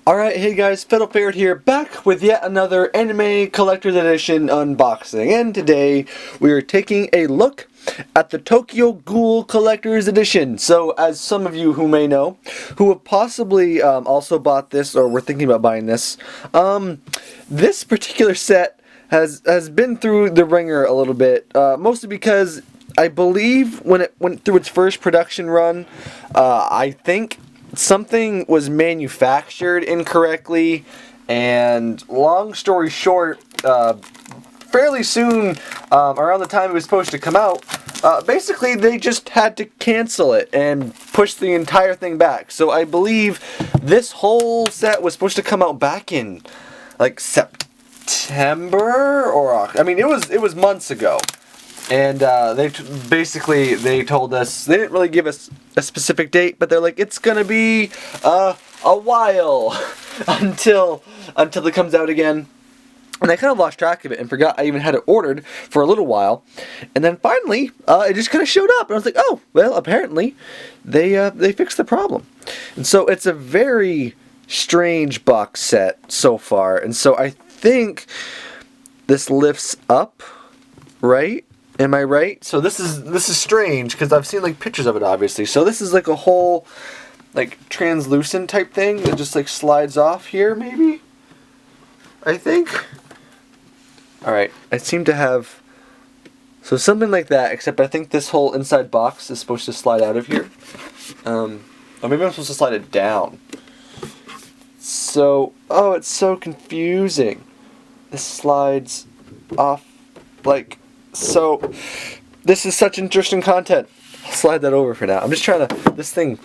Alright, hey guys, Fiddle Ferret here, back with yet another Anime Collector's Edition unboxing, and today we are taking a look at the Tokyo Ghoul Collector's Edition. So, as some of you who may know, who have possibly also bought this, or were thinking about buying this, this particular set has been through the ringer a little bit, mostly because I believe when it went through its first production run, I think something was manufactured incorrectly, and long story short, fairly soon, around the time it was supposed to come out, basically they just had to cancel it and push the entire thing back. So I believe this whole set was supposed to come out back in like September, or I mean it was months ago. And they told us, they didn't really give us a specific date, but they're like, it's gonna be a while until it comes out again. And I kind of lost track of it and forgot I even had it ordered for a little while. And then finally, it just kind of showed up, and I was like, oh, well, apparently they fixed the problem. And so it's a very strange box set so far. And so I think this lifts up, right? Am I right? So this is strange because I've seen like pictures of it, obviously. So this is like a whole like translucent type thing that just like slides off here, maybe? I think. Alright, I seem to have so something like that, except I think this whole inside box is supposed to slide out of here. Or maybe I'm supposed to slide it down. So, oh, it's so confusing. This slides off like so. This is such interesting content. I'll slide that over for now. I'm just trying to. This thing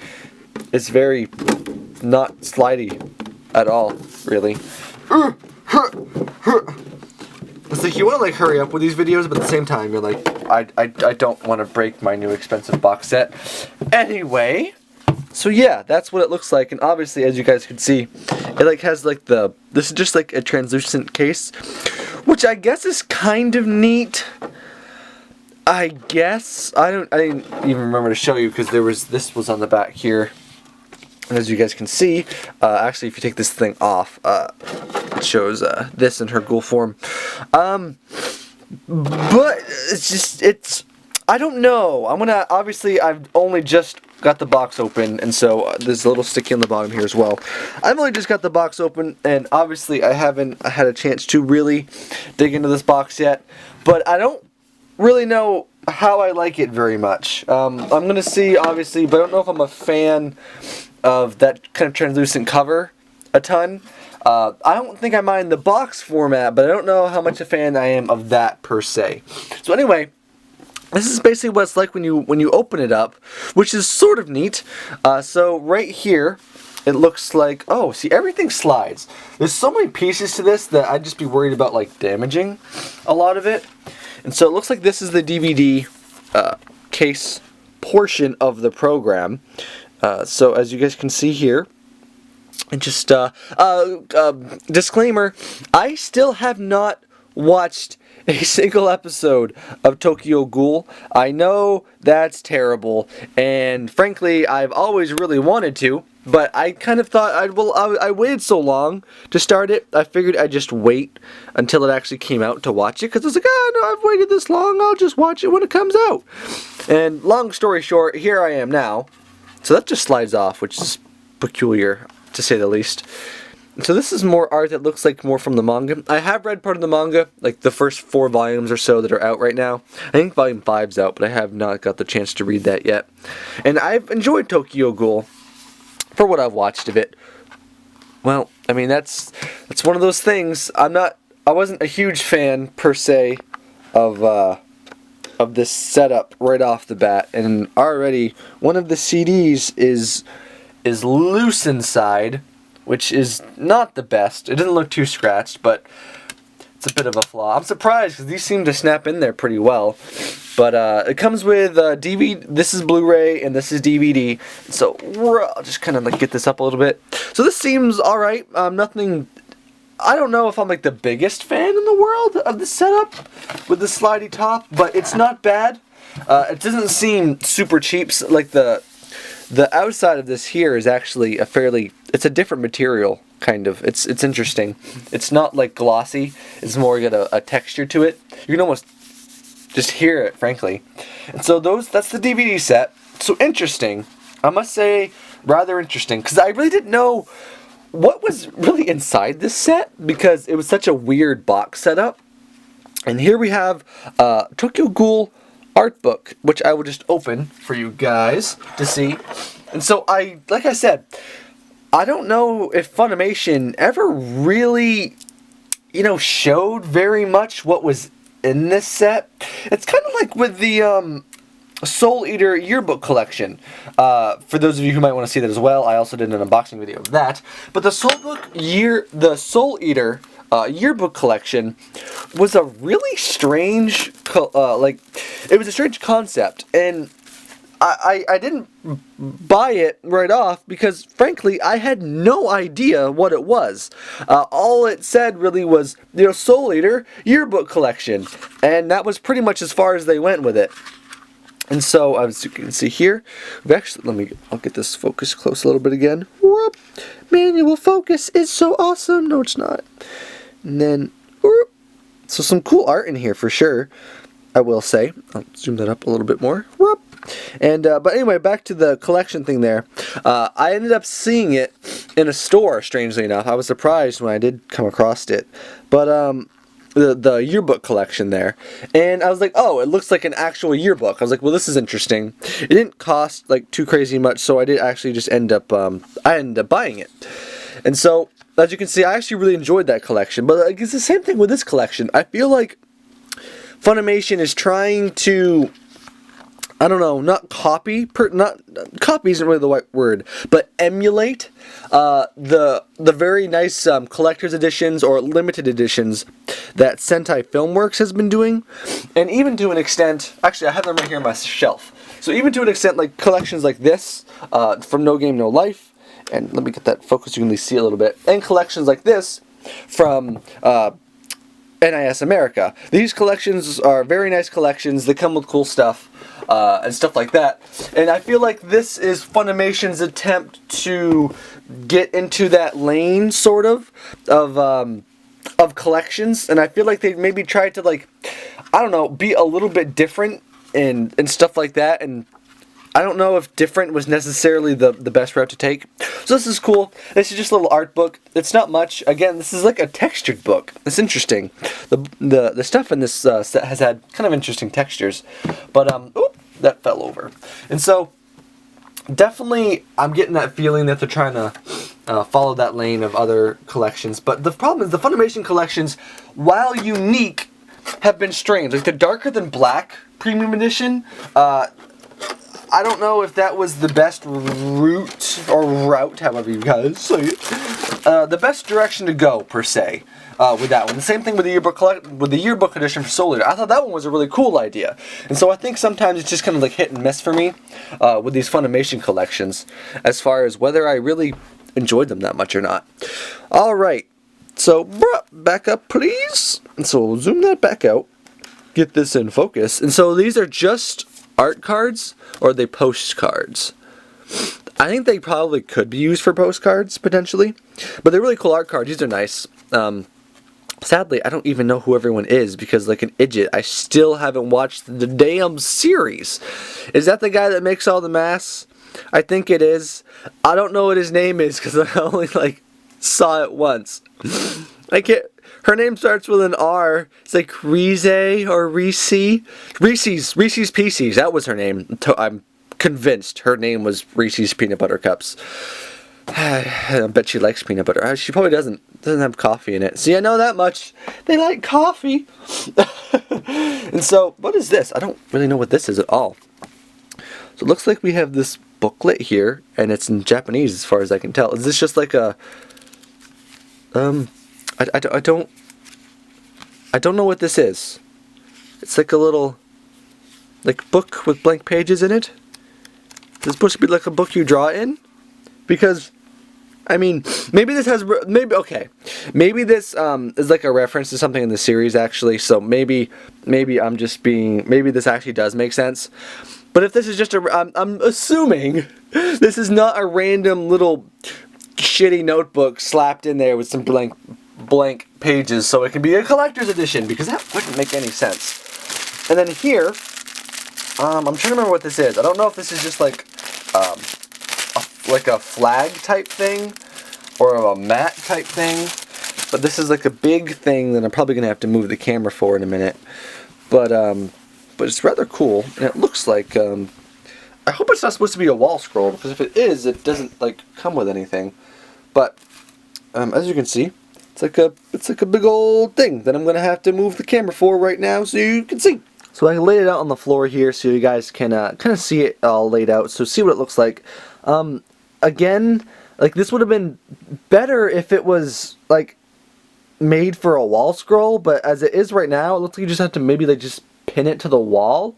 is very not slidey at all, really. It's like you want to like hurry up with these videos, but at the same time you're like, I don't want to break my new expensive box set. Anyway, so yeah, that's what it looks like, and obviously, as you guys can see, it like has like this is just like a translucent case, which I guess is kind of neat. I guess I didn't even remember to show you because this was on the back here, and as you guys can see, actually if you take this thing off, it shows this in her ghoul form. But it's I don't know. Obviously I've only just got the box open, and so there's a little sticky on the bottom here as well. I've only just got the box open, and obviously I haven't had a chance to really dig into this box yet, but I don't really know how I like it very much. I'm gonna see, obviously, but I don't know if I'm a fan of that kind of translucent cover a ton. I don't think I mind the box format, but I don't know how much a fan I am of that per se. So anyway, this is basically what it's like when you open it up, which is sort of neat. So right here, it looks like, oh, see, everything slides. There's so many pieces to this that I'd just be worried about like damaging a lot of it. And so it looks like this is the DVD case portion of the program. So as you guys can see here, and just disclaimer, I still have not watched a single episode of Tokyo Ghoul. I know that's terrible, and frankly, I've always really wanted to, but I kind of thought I waited so long to start it, I figured I'd just wait until it actually came out to watch it, because I was like, oh, no, I've waited this long, I'll just watch it when it comes out. And long story short, here I am now. So that just slides off, which is peculiar, to say the least. So this is more art that looks like more from the manga. I have read part of the manga, like the first 4 volumes or so that are out right now. I think volume 5's out, but I have not got the chance to read that yet. And I've enjoyed Tokyo Ghoul for what I've watched of it. Well, I mean, that's one of those things. I wasn't a huge fan per se of this setup right off the bat, and already one of the CDs is loose inside, which is not the best. It doesn't look too scratched, but it's a bit of a flaw. I'm surprised because these seem to snap in there pretty well. But it comes with DVD. This is Blu-ray and this is DVD. So I'll just kind of like get this up a little bit. So this seems all right. Nothing. I don't know if I'm like the biggest fan in the world of the setup with the slidey top, but it's not bad. It doesn't seem super cheap. Like the outside of this here is actually it's a different material kind of. It's interesting. It's not like glossy. It's more got a texture to it. You can almost just hear it, frankly. And so that's the DVD set. So interesting. I must say, rather interesting, because I really didn't know what was really inside this set, because it was such a weird box setup. And here we have Tokyo Ghoul art book, which I will just open for you guys to see. And so like I said, I don't know if Funimation ever really, showed very much what was in this set. It's kind of like with the Soul Eater yearbook collection. For those of you who might want to see that as well, I also did an unboxing video of that. But the Soul Eater yearbook collection was a really strange, it was a strange concept, and I didn't buy it right off because, frankly, I had no idea what it was. All it said really was, Soul Eater yearbook collection, and that was pretty much as far as they went with it. And so, as you can see here, I'll get this focus close a little bit again. Whoop. Manual focus is so awesome. No, it's not. And then, whoop. So some cool art in here for sure, I will say. I'll zoom that up a little bit more. Whoop. And, but anyway, back to the collection thing there. I ended up seeing it in a store, strangely enough. I was surprised when I did come across it. But, the yearbook collection there, and I was like, oh, it looks like an actual yearbook. I was like, well, this is interesting. It didn't cost like too crazy much, so I did actually just end up buying it. And so, as you can see, I actually really enjoyed that collection. But like, it's the same thing with this collection. I feel like Funimation is trying to, I don't know, not copy isn't really the right word, but emulate the very nice collector's editions or limited editions that Sentai Filmworks has been doing, and even to an extent, actually I have them right here on my shelf. So even to an extent, like collections like this from No Game No Life, and let me get that focus, you can at least see a little bit, and collections like this from NIS America. These collections are very nice collections. They come with cool stuff and stuff like that. And I feel like this is Funimation's attempt to get into that lane, sort of collections. And I feel like they maybe tried to, like, I don't know, be a little bit different and stuff like that. And I don't know if different was necessarily the best route to take. So this is cool. This is just a little art book. It's not much. Again, this is like a textured book. It's interesting. The stuff in this set has had kind of interesting textures. But, oop, that fell over. And so, definitely, I'm getting that feeling that they're trying to follow that lane of other collections. But the problem is the Funimation collections, while unique, have been strange. Like the Darker Than Black Premium Edition, I don't know if that was the best route, however you guys say it, the best direction to go, per se, with that one. The same thing with the yearbook edition for Soul Eater. I thought that one was a really cool idea. And so I think sometimes it's just kind of like hit and miss for me with these Funimation collections, as far as whether I really enjoyed them that much or not. Alright, so back up please. And so we'll zoom that back out, get this in focus. And so these are just art cards, or are they postcards? I think they probably could be used for postcards, potentially. But they're really cool art cards. These are nice. Sadly, I don't even know who everyone is, because like an idiot, I still haven't watched the damn series. Is that the guy that makes all the masks? I think it is. I don't know what his name is, because I only like saw it once. I can't. Her name starts with an R. It's like Rize or Reese. Reese's Pieces. That was her name. I'm convinced her name was Reese's Peanut Butter Cups. I bet she likes peanut butter. She probably doesn't have coffee in it. See, I know that much. They like coffee. And so, what is this? I don't really know what this is at all. So it looks like we have this booklet here, and it's in Japanese as far as I can tell. Is this just like a... I don't know what this is. It's like a little, like, book with blank pages in it. Is it supposed to be like a book you draw in? Because, I mean, maybe this has, maybe this is like a reference to something in the series, actually. So maybe I'm just being, maybe this actually does make sense. But if this is just I'm assuming this is not a random little shitty notebook slapped in there with some blank pages so it can be a collector's edition, because that wouldn't make any sense. And then here, I'm trying to remember what this is. I don't know if this is just like a flag type thing or a mat type thing, but this is like a big thing that I'm probably gonna have to move the camera for in a minute. But it's rather cool, and it looks like I hope it's not supposed to be a wall scroll, because if it is, it doesn't like come with anything. But as you can see, it's like a big old thing that I'm gonna have to move the camera for right now so you can see. So I laid it out on the floor here so you guys can kind of see it all laid out. So see what it looks like. Again, like this would have been better if it was like made for a wall scroll, but as it is right now, it looks like you just have to maybe like just pin it to the wall,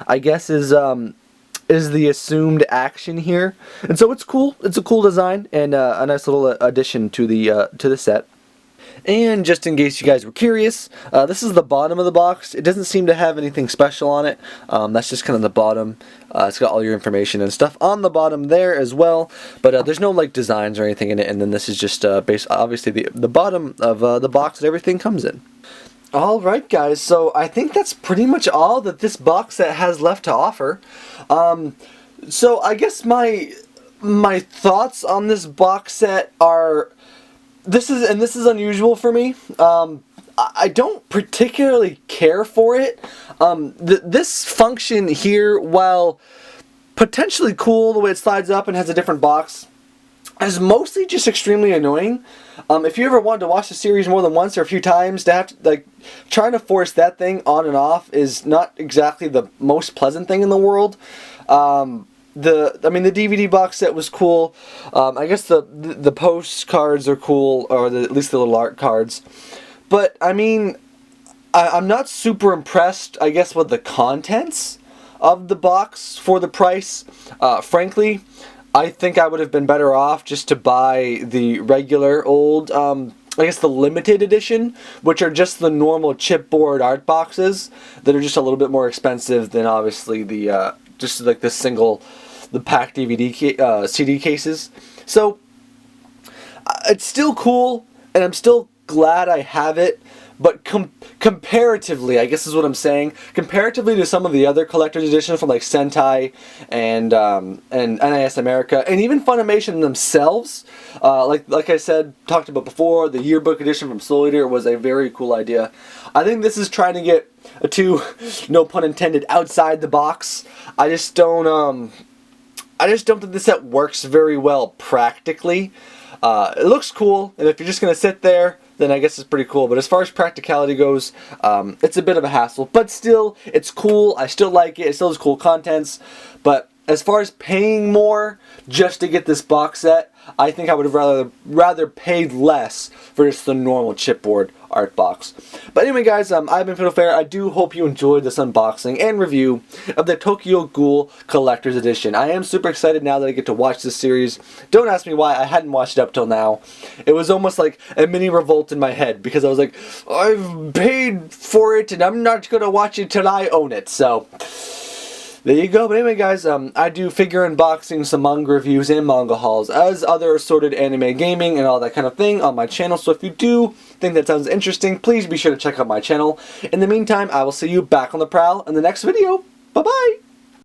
I guess is the assumed action here. And so it's cool. It's a cool design and a nice little addition to the set. And just in case you guys were curious, this is the bottom of the box. It doesn't seem to have anything special on it. That's just kind of the bottom. It's got all your information and stuff on the bottom there as well. But there's no like designs or anything in it. And then this is just obviously the bottom of the box that everything comes in. Alright guys, so I think that's pretty much all that this box set has left to offer. So I guess my thoughts on this box set are, this is unusual for me. I don't particularly care for it. This function here, while potentially cool the way it slides up and has a different box, is mostly just extremely annoying. If you ever wanted to watch the series more than once or a few times, to have to, like, trying to force that thing on and off is not exactly the most pleasant thing in the world. I mean, the DVD box set was cool. I guess the postcards are cool, or at least the little art cards. But I mean, I'm not super impressed, I guess, with the contents of the box for the price. Frankly, I think I would have been better off just to buy the regular old, I guess the limited edition, which are just the normal chipboard art boxes that are just a little bit more expensive than obviously the just like the packed DVD CD cases. So it's still cool, and I'm still glad I have it. But comparatively, I guess is what I'm saying, comparatively to some of the other collector's editions from like Sentai and NIS America, and even Funimation themselves, like I said, talked about before, the yearbook edition from Soul Eater was a very cool idea. I think this is trying to get no pun intended, outside the box. I just don't think this set works very well practically. It looks cool, and if you're just gonna sit there, then I guess it's pretty cool. But as far as practicality goes, it's a bit of a hassle. But still, it's cool. I still like it. It still has cool contents. But as far as paying more just to get this box set, I think I would have rather paid less for just the normal chipboard art box. But anyway, guys, I've been Fiddlefair. I do hope you enjoyed this unboxing and review of the Tokyo Ghoul Collector's Edition. I am super excited now that I get to watch this series. Don't ask me why I hadn't watched it up till now. It was almost like a mini revolt in my head, because I was like, I've paid for it and I'm not going to watch it till I own it. So there you go. But anyway, guys, I do figure unboxing, some manga reviews, and manga hauls, as other assorted anime gaming and all that kind of thing on my channel. So if you do think that sounds interesting, please be sure to check out my channel. In the meantime, I will see you back on the prowl in the next video. Bye-bye!